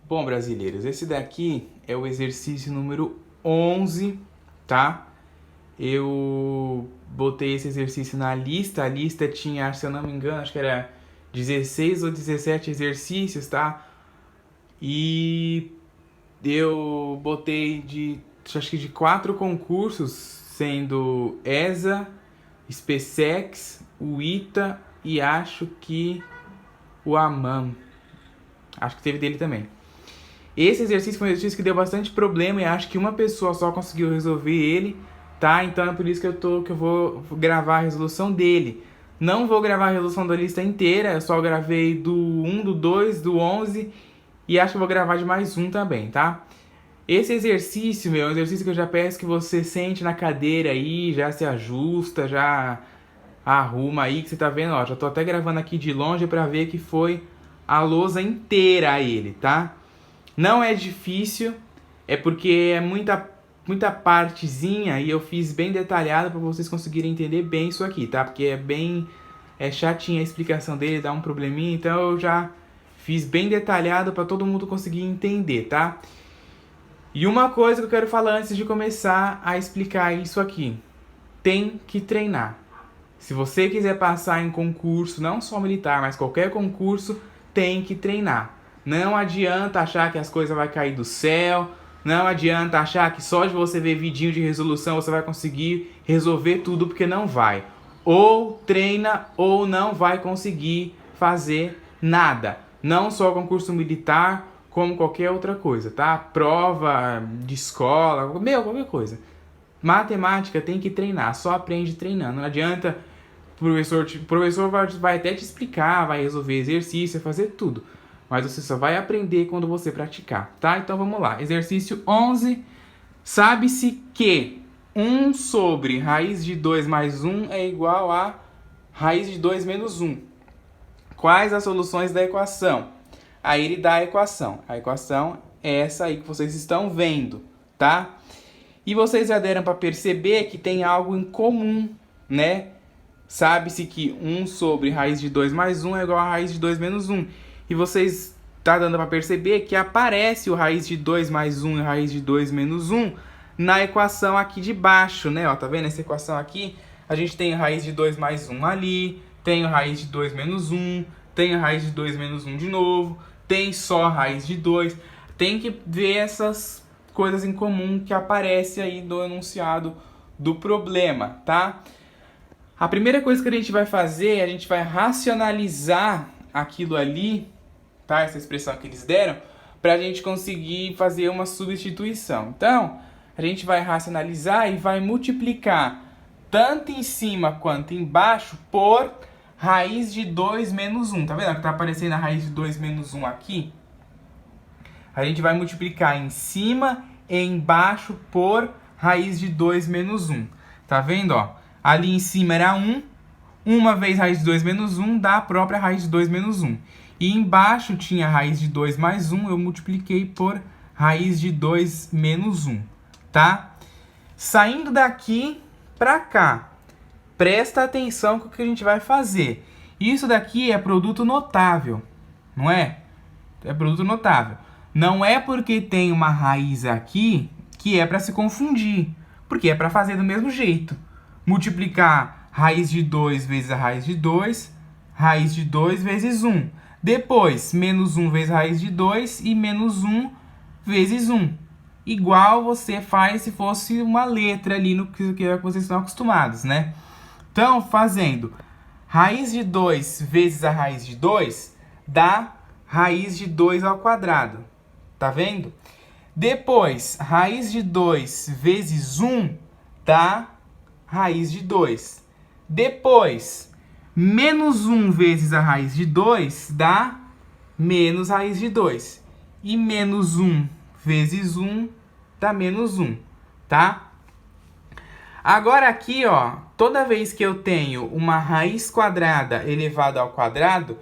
Bom, brasileiros, esse daqui é o exercício número 11, tá? Eu botei esse exercício na lista, a lista tinha, se eu não me engano, acho que era 16 ou 17 exercícios, tá? E eu botei acho que de 4 concursos, sendo ESA, SpaceX, o ITA e acho que o AMAN. Acho que teve dele também. Esse exercício foi um exercício que deu bastante problema e acho que uma pessoa só conseguiu resolver ele, tá? Então é por isso que eu vou gravar a resolução dele. Não vou gravar a resolução da lista inteira, eu só gravei do 1, do 2, do 11 e acho que eu vou gravar de mais um também, tá? Esse exercício, meu, é um exercício que eu já peço que você sente na cadeira aí, já se ajusta, já arruma aí, que você tá vendo, ó, já tô até gravando aqui de longe pra ver que foi a lousa inteira ele, tá? Não é difícil, é porque é muita partezinha e eu fiz bem detalhado para vocês conseguirem entender bem isso aqui, tá? Porque é chatinha a explicação dele, dá um probleminha, então eu já fiz bem detalhado para todo mundo conseguir entender, tá? E uma coisa que eu quero falar antes de começar a explicar isso aqui, tem que treinar. Se você quiser passar em concurso, não só militar, mas qualquer concurso, tem que treinar. Não adianta achar que as coisas vão cair do céu. Não adianta achar que só de você ver vidinho de resolução você vai conseguir resolver tudo, porque não vai. Ou treina ou não vai conseguir fazer nada. Não só concurso militar, como qualquer outra coisa, tá? Prova de escola, qualquer coisa. Matemática tem que treinar, só aprende treinando. Não adianta, o professor vai até te explicar, vai resolver exercício, fazer tudo. Mas você só vai aprender quando você praticar, tá? Então vamos lá. Exercício 11. Sabe-se que 1 sobre raiz de 2 mais 1 é igual a raiz de 2 menos 1. Quais as soluções da equação? Aí ele dá a equação. A equação é essa aí que vocês estão vendo, tá? E vocês já deram para perceber que tem algo em comum, né? Sabe-se que 1 sobre raiz de 2 mais 1 é igual a raiz de 2 menos 1. E vocês tá dando para perceber que aparece o raiz de 2 mais 1 e raiz de 2 menos 1 na equação aqui de baixo, né? Ó, tá vendo essa equação aqui? A gente tem a raiz de 2 mais 1 ali, tem a raiz de 2 menos 1, tem a raiz de 2 menos 1 de novo, tem só a raiz de 2. Tem que ver essas coisas em comum que aparece aí do enunciado do problema, tá? A primeira coisa que a gente vai fazer, a gente vai racionalizar aquilo ali, tá? Essa expressão que eles deram, para a gente conseguir fazer uma substituição. Então, a gente vai racionalizar e vai multiplicar tanto em cima quanto embaixo por raiz de 2 menos 1. Tá vendo que tá aparecendo a raiz de 2 menos 1 aqui? A gente vai multiplicar em cima e embaixo por raiz de 2 menos 1. Tá vendo, ó? Ali em cima era 1. Uma vez raiz de 2 menos 1 dá a própria raiz de 2 menos 1. E embaixo tinha raiz de 2 mais 1, eu multipliquei por raiz de 2 menos 1, tá? Saindo daqui para cá, presta atenção com o que a gente vai fazer. Isso daqui é produto notável, não é? É produto notável. Não é porque tem uma raiz aqui que é para se confundir, porque é para fazer do mesmo jeito. Multiplicar raiz de 2 vezes a raiz de 2, raiz de 2 vezes 1. Depois, menos 1 vezes raiz de 2 e menos 1 vezes 1. Igual você faz se fosse uma letra ali no que vocês estão acostumados, né? Então, fazendo raiz de 2 vezes a raiz de 2 dá raiz de 2 ao quadrado. Tá vendo? Depois, raiz de 2 vezes 1 dá raiz de 2. Depois, menos 1 vezes a raiz de 2 dá menos raiz de 2. E menos 1 vezes 1 dá menos 1, tá? Agora aqui, ó, toda vez que eu tenho uma raiz quadrada elevada ao quadrado,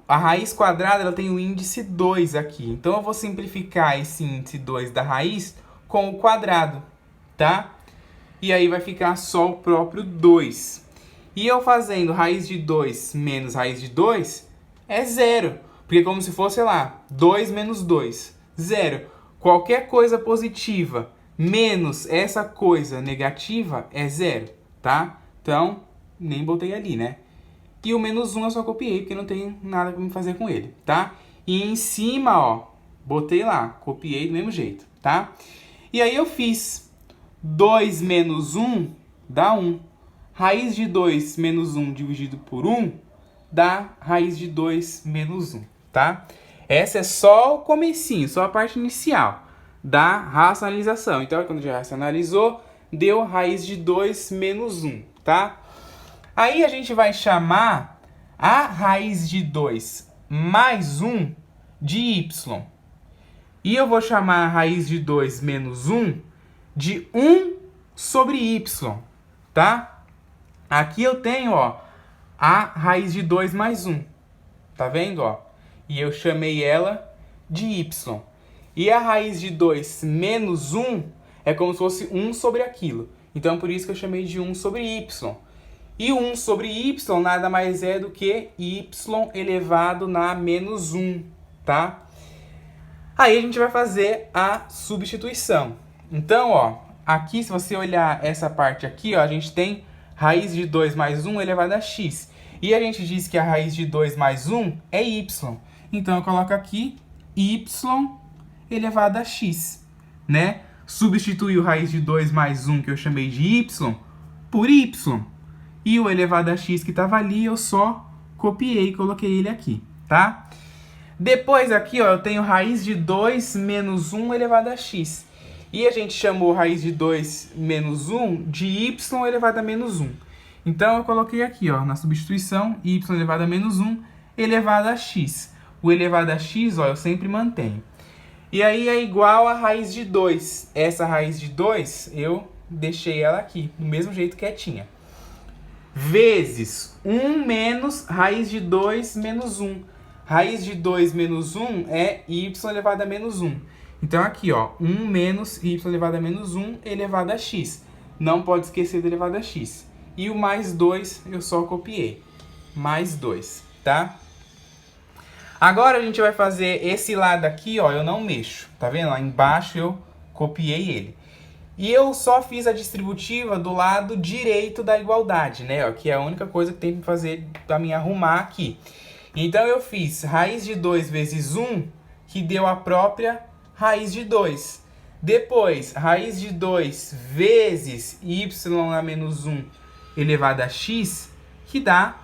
a raiz quadrada ela tem o índice 2 aqui. Então eu vou simplificar esse índice 2 da raiz com o quadrado, tá? E aí vai ficar só o próprio 2. E eu fazendo raiz de 2 menos raiz de 2 é zero. Porque é como se fosse, sei lá, 2 menos 2. zero. Qualquer coisa positiva menos essa coisa negativa é zero, tá? Então, nem botei ali, né? E o menos 1 eu só copiei, porque não tem nada pra me fazer com ele, tá? E em cima, ó, botei lá, copiei do mesmo jeito, tá? E aí eu fiz 2 menos 1 dá 1. Raiz de 2 menos 1 dividido por 1 dá raiz de 2 menos 1, tá? Essa é só o comecinho, só a parte inicial da racionalização. Então, quando já racionalizou, deu raiz de 2 menos 1, tá? Aí a gente vai chamar a raiz de 2 mais 1 de y. E eu vou chamar a raiz de 2 menos 1 de 1 sobre y, tá? Aqui eu tenho, ó, a raiz de 2 mais 1. Tá vendo, ó? E eu chamei ela de y. E a raiz de 2 menos 1 é como se fosse 1 sobre aquilo. Então, por isso que eu chamei de 1 sobre y. E 1 sobre y nada mais é do que y elevado na menos 1, tá? Aí a gente vai fazer a substituição. Então, ó, aqui se você olhar essa parte aqui, ó, a gente tem raiz de 2 mais 1 elevado a x. E a gente diz que a raiz de 2 mais 1 é y. Então, eu coloco aqui y elevado a x, né? Substitui o raiz de 2 mais 1, que eu chamei de y, por y. E o elevado a x que estava ali, eu só copiei e coloquei ele aqui, tá? Depois aqui, ó, eu tenho raiz de 2 menos 1 elevado a x. E a gente chamou raiz de 2 menos 1 de y elevado a menos 1. Então, eu coloquei aqui, ó, na substituição, y elevado a menos 1 elevado a x. O elevado a x, ó, eu sempre mantenho. E aí é igual a raiz de 2. Essa raiz de 2, eu deixei ela aqui, do mesmo jeito quietinha. Vezes 1 menos raiz de 2 menos 1. Raiz de 2 menos 1 é y elevado a menos 1. Então, aqui, ó, 1 menos y elevado a menos 1 elevado a x. Não pode esquecer do elevado a x. E o mais 2 eu só copiei. Mais 2, tá? Agora a gente vai fazer esse lado aqui, ó, eu não mexo. Tá vendo? Lá embaixo eu copiei ele. E eu só fiz a distributiva do lado direito da igualdade, né? Ó, que é a única coisa que tem que fazer para mim arrumar aqui. Então, eu fiz raiz de 2 vezes 1, que deu a própria raiz de 2. Depois, raiz de 2 vezes y a menos 1 elevado a x, que dá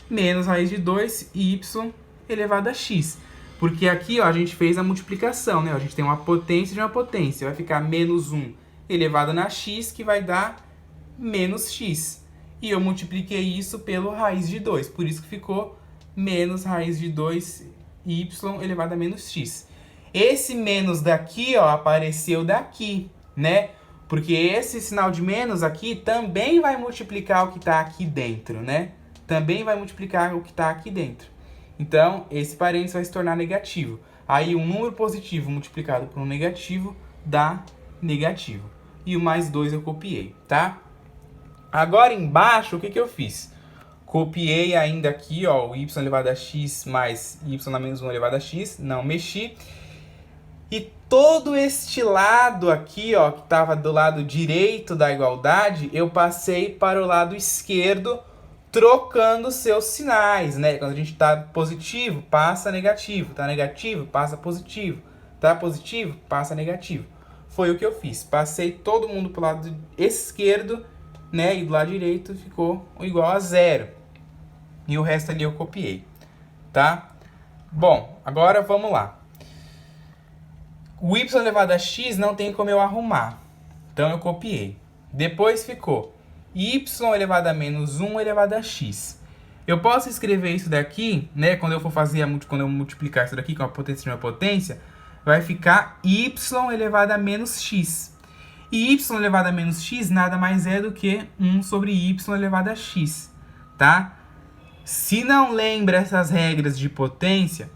menos raiz de 2 y elevado a x. Porque aqui, ó, a gente fez a multiplicação, né? A gente tem uma potência de uma potência. Vai ficar menos 1 elevado na x, que vai dar menos x. E eu multipliquei isso pelo raiz de 2. Por isso que ficou menos raiz de 2y elevado a menos x. Esse menos daqui, ó, apareceu daqui, né? Porque esse sinal de menos aqui também vai multiplicar o que está aqui dentro, né? Também vai multiplicar o que está aqui dentro. Então, esse parênteses vai se tornar negativo. Aí, um número positivo multiplicado por um negativo dá negativo. E o mais 2 eu copiei, tá? Agora, embaixo, o que eu fiz? Copiei ainda aqui, ó, o y elevado a x mais y a menos 1 elevado a x. Não mexi. E todo este lado aqui, ó, que estava do lado direito da igualdade, eu passei para o lado esquerdo, trocando seus sinais, né? Quando a gente está positivo, passa negativo. Tá negativo, passa positivo. Tá positivo, passa negativo. Foi o que eu fiz. Passei todo mundo para o lado esquerdo, né? E do lado direito ficou igual a 0. E o resto ali eu copiei, tá? Bom, agora vamos lá. O y elevado a x não tem como eu arrumar. Então, eu copiei. Depois ficou y elevado a menos 1 elevado a x. Eu posso escrever isso daqui, né? Quando eu for fazer quando eu multiplicar isso daqui com a potência de uma potência, vai ficar y elevado a menos x. E y elevado a menos x nada mais é do que 1 sobre y elevado a x, tá? Se não lembra essas regras de potência,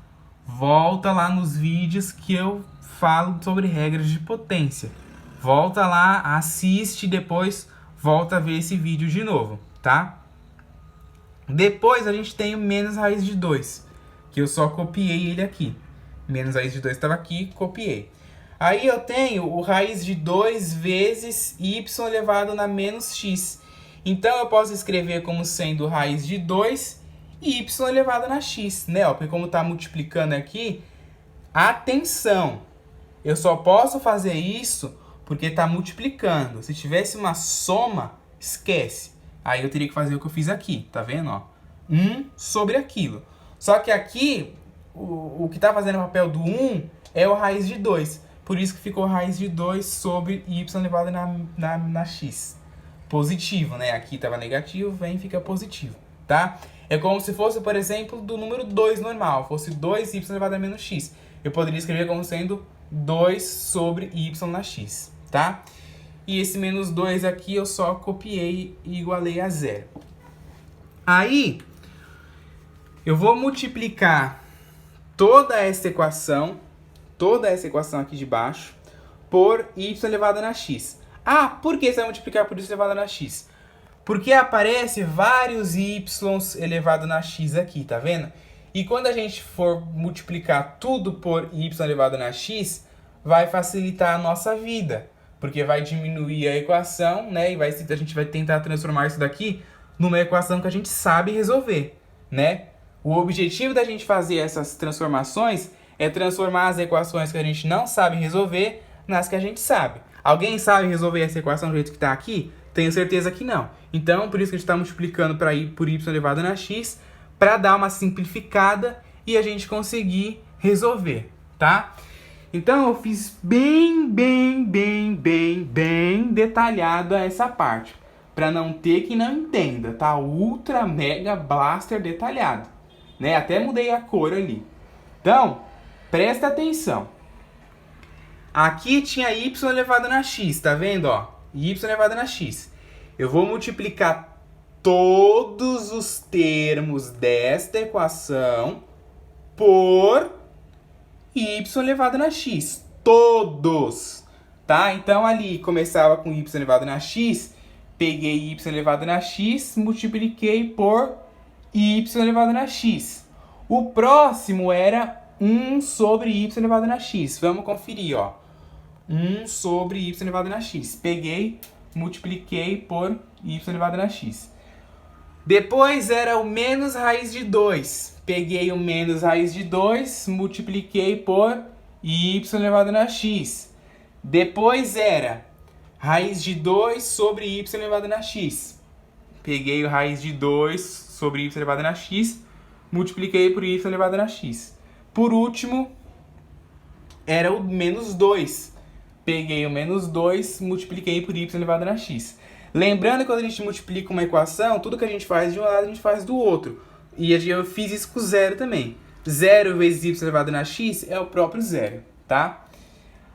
volta lá nos vídeos que eu falo sobre regras de potência. Volta lá, assiste e depois volta a ver esse vídeo de novo, tá? Depois a gente tem o menos raiz de 2, que eu só copiei ele aqui. Menos raiz de 2 estava aqui, copiei. Aí eu tenho o raiz de 2 vezes y elevado na menos x. Então eu posso escrever como sendo raiz de 2 e y elevado na x, né? Porque como está multiplicando aqui, atenção, eu só posso fazer isso porque está multiplicando. Se tivesse uma soma, esquece. Aí eu teria que fazer o que eu fiz aqui, tá vendo? Ó? 1 sobre aquilo. Só que aqui, o que está fazendo o papel do 1 é o raiz de 2. Por isso que ficou raiz de 2 sobre y elevado na x. Positivo, né? Aqui estava negativo, vem e fica positivo, tá? É como se fosse, por exemplo, do número 2 normal. Fosse 2y elevado a menos x. Eu poderia escrever como sendo 2 sobre y na x, tá? E esse menos 2 aqui eu só copiei e igualei a 0. Aí, eu vou multiplicar toda essa equação aqui de baixo, por y elevado na x. Ah, por que você vai multiplicar por y elevado na x? Porque aparece vários y elevado na x aqui, tá vendo? E quando a gente for multiplicar tudo por y elevado na x, vai facilitar a nossa vida. Porque vai diminuir a equação, né? E a gente vai tentar transformar isso daqui numa equação que a gente sabe resolver, né? O objetivo da gente fazer essas transformações é transformar as equações que a gente não sabe resolver nas que a gente sabe. Alguém sabe resolver essa equação do jeito que está aqui? Tenho certeza que não. Então, por isso que a gente está multiplicando por y elevado na x, para dar uma simplificada e a gente conseguir resolver, tá? Então, eu fiz bem detalhado essa parte, para não ter que não entenda, tá? Ultra, mega, blaster detalhado, né? Até mudei a cor ali. Então, presta atenção. Aqui tinha y elevado na x, tá vendo, ó? Y elevado na x. Eu vou multiplicar todos os termos desta equação por y elevado na x. Todos, tá? Então, ali começava com y elevado na x, peguei y elevado na x, multipliquei por y elevado na x. O próximo era 1 sobre y elevado na x. Vamos conferir, ó. 1 sobre y elevado na x. Peguei, multipliquei por y elevado na x. Depois era o menos raiz de 2. Peguei o menos raiz de 2, multipliquei por y elevado na x. Depois era raiz de 2 sobre y elevado na x. Peguei o raiz de 2 sobre y elevado na x, multipliquei por y elevado na x. Por último, era o menos 2. Peguei o menos 2, multipliquei por y elevado na x. Lembrando que quando a gente multiplica uma equação, tudo que a gente faz de um lado, a gente faz do outro. E eu fiz isso com zero também. 0 vezes y elevado na x é o próprio zero, tá?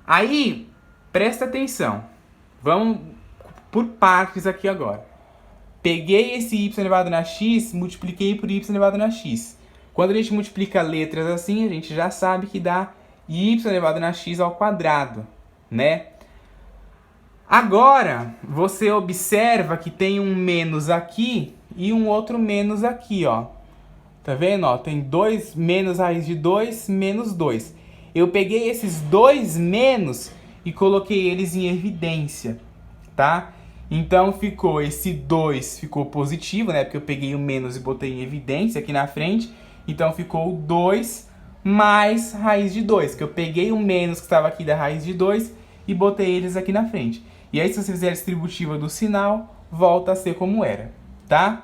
Aí, presta atenção. Vamos por partes aqui agora. Peguei esse y elevado na x, multipliquei por y elevado na x. Quando a gente multiplica letras assim, a gente já sabe que dá y elevado na x ao quadrado, né? Agora, você observa que tem um menos aqui e um outro menos aqui, ó. Tá vendo? Ó, tem 2 menos raiz de 2, menos 2. Eu peguei esses dois menos e coloquei eles em evidência, tá? Então, ficou esse 2 ficou positivo, né? Porque eu peguei o menos e botei em evidência aqui na frente. Então, ficou o 2 mais raiz de 2, que eu peguei o menos que estava aqui da raiz de 2 e botei eles aqui na frente. E aí, se você fizer a distributiva do sinal, volta a ser como era, tá?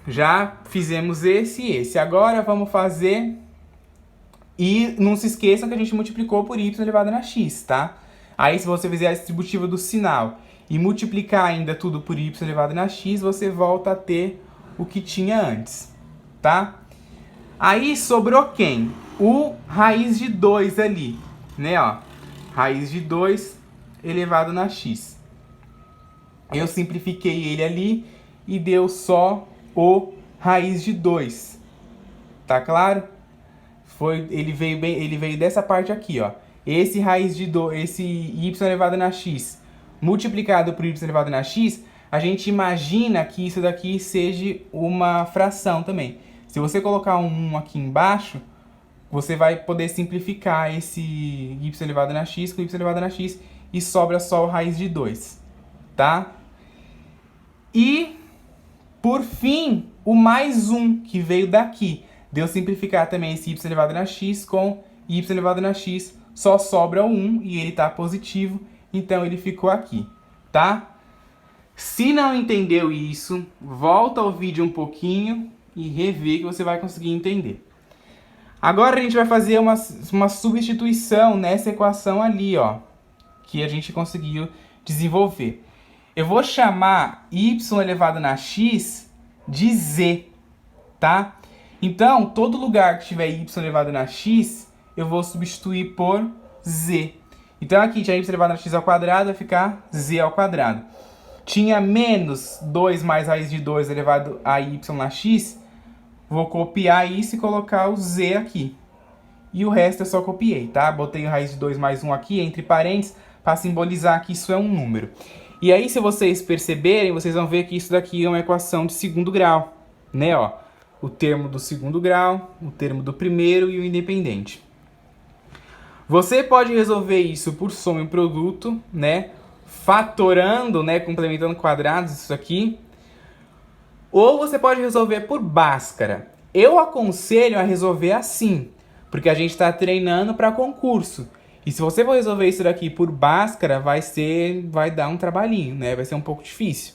Já fizemos esse e esse. Agora, vamos fazer... E não se esqueçam que a gente multiplicou por y elevado na x, tá? Aí, se você fizer a distributiva do sinal e multiplicar ainda tudo por y elevado na x, você volta a ter o que tinha antes, tá? Aí, sobrou quem? O raiz de 2 ali, né, ó? Raiz de 2 elevado na x. Eu simplifiquei ele ali e deu só o raiz de 2. Tá claro? Ele veio dessa parte aqui, ó. Esse raiz de 2, esse y elevado na x multiplicado por y elevado na x, a gente imagina que isso daqui seja uma fração também. Se você colocar um 1 aqui embaixo, você vai poder simplificar esse y elevado na x com y elevado na x e sobra só o raiz de 2, tá? E, por fim, o mais 1 que veio daqui. Deu simplificar também esse y elevado na x com y elevado na x, só sobra o 1 e ele está positivo, então ele ficou aqui, tá? Se não entendeu isso, volta ao vídeo um pouquinho e revê que você vai conseguir entender. Agora a gente vai fazer uma substituição nessa equação ali, ó, que a gente conseguiu desenvolver. Eu vou chamar y elevado na x de z, tá? Então, todo lugar que tiver y elevado na x, eu vou substituir por z. Então aqui tinha y elevado na x ao quadrado, vai ficar z ao quadrado. Tinha menos 2 mais raiz de 2 elevado a y na x, vou copiar isso e colocar o z aqui. E o resto eu só copiei, tá? Botei a raiz de 2 mais 1 aqui, entre parênteses, para simbolizar que isso é um número. E aí, se vocês perceberem, vocês vão ver que isso daqui é uma equação de segundo grau, né? Ó, o termo do segundo grau, o termo do primeiro e o independente. Você pode resolver isso por soma e produto, né? Fatorando, né? Complementando quadrados, isso aqui. Ou você pode resolver por Bhaskara. Eu aconselho a resolver assim, porque a gente está treinando para concurso. E se você for resolver isso daqui por Bhaskara, vai dar um trabalhinho, né? Vai ser um pouco difícil.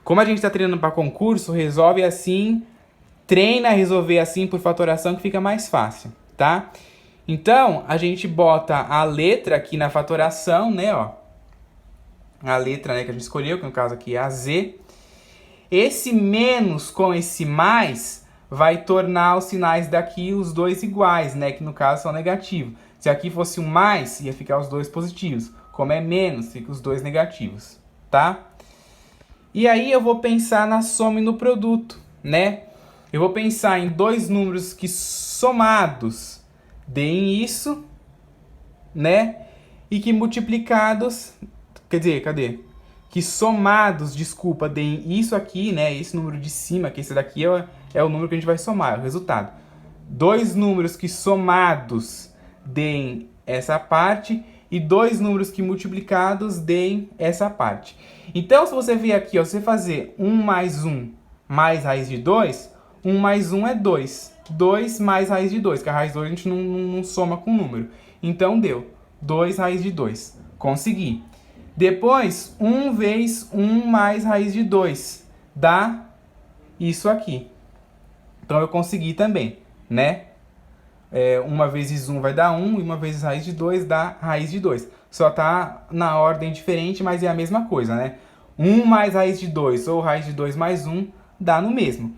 Como a gente está treinando para concurso, resolve assim, treina a resolver assim por fatoração que fica mais fácil, tá? Então, a gente bota a letra aqui na fatoração, né, ó. A letra, né, que a gente escolheu, que no caso aqui é a z. Esse menos com esse mais vai tornar os sinais daqui os dois iguais, né, que no caso são negativos. Se aqui fosse um mais, ia ficar os dois positivos. Como é menos, fica os dois negativos, tá? E aí eu vou pensar na soma e no produto, né? Eu vou pensar em dois números que somados deem isso, né? E que multiplicados... Quer dizer, cadê? Que somados, desculpa, deem isso aqui, né? Esse número de cima, que esse daqui é o número que a gente vai somar, é o resultado. Dois números que somados deem essa parte e dois números que multiplicados deem essa parte. Então, se você vier aqui, ó, você fazer 1 mais 1 mais raiz de 2, 1 mais 1 é 2. 2 mais raiz de 2, que a raiz de 2 a gente não soma com número. Então, deu 2 raiz de 2. Consegui. Depois, 1 vezes 1 mais raiz de 2 dá isso aqui. Então, eu consegui também, né? 1 vezes 1 vai dar 1 e 1 vezes raiz de 2 dá raiz de 2. Só tá na ordem diferente, mas é a mesma coisa, né? 1 mais raiz de 2 ou raiz de 2 mais 1 dá no mesmo.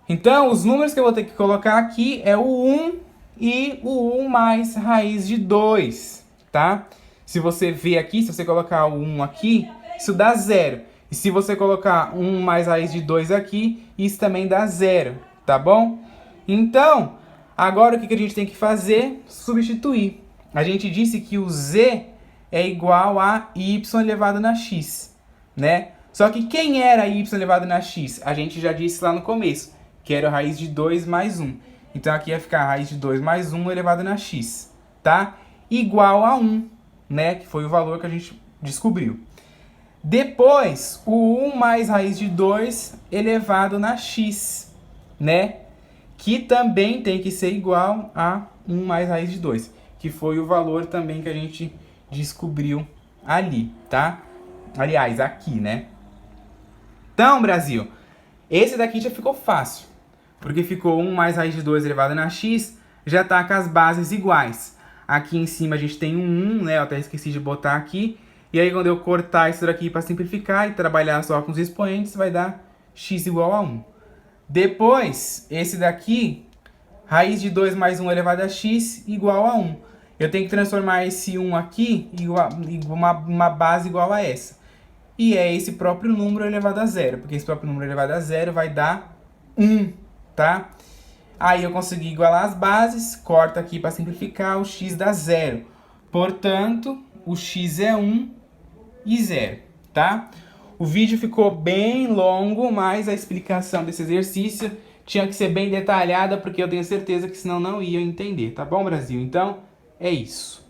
Então, os números que eu vou ter que colocar aqui é o 1 e o 1 mais raiz de 2, tá? Se você ver aqui, se você colocar o 1 aqui, isso dá 0. E se você colocar 1 mais raiz de 2 aqui, isso também dá 0, tá bom? Então, agora o que a gente tem que fazer? Substituir. A gente disse que o z é igual a y elevado na x, né? Só que quem era y elevado na x? A gente já disse lá no começo, que era a raiz de 2 mais 1. Então aqui ia ficar a raiz de 2 mais 1 elevado na x, tá? Igual a 1, né? Que foi o valor que a gente descobriu. Depois, o 1 mais raiz de 2 elevado na x, né? Que também tem que ser igual a 1 mais raiz de 2, que foi o valor também que a gente descobriu ali, tá? Aliás, aqui, né? Então, Brasil, esse daqui já ficou fácil, porque ficou 1 mais raiz de 2 elevado na x, já tá com as bases iguais. Aqui em cima a gente tem um 1, né? Eu até esqueci de botar aqui. E aí, quando eu cortar isso daqui para simplificar e trabalhar só com os expoentes, vai dar x igual a 1. Depois, esse daqui, raiz de 2 mais 1 elevado a x igual a 1. Eu tenho que transformar esse 1 aqui em uma base igual a essa. E é esse próprio número elevado a 0, porque esse próprio número elevado a 0 vai dar 1, tá? Aí eu consegui igualar as bases, corta aqui para simplificar, o x dá 0. Portanto, o x é 1 e 0, tá? O vídeo ficou bem longo, mas a explicação desse exercício tinha que ser bem detalhada, porque eu tenho certeza que senão não ia entender, tá bom, Brasil? Então, é isso.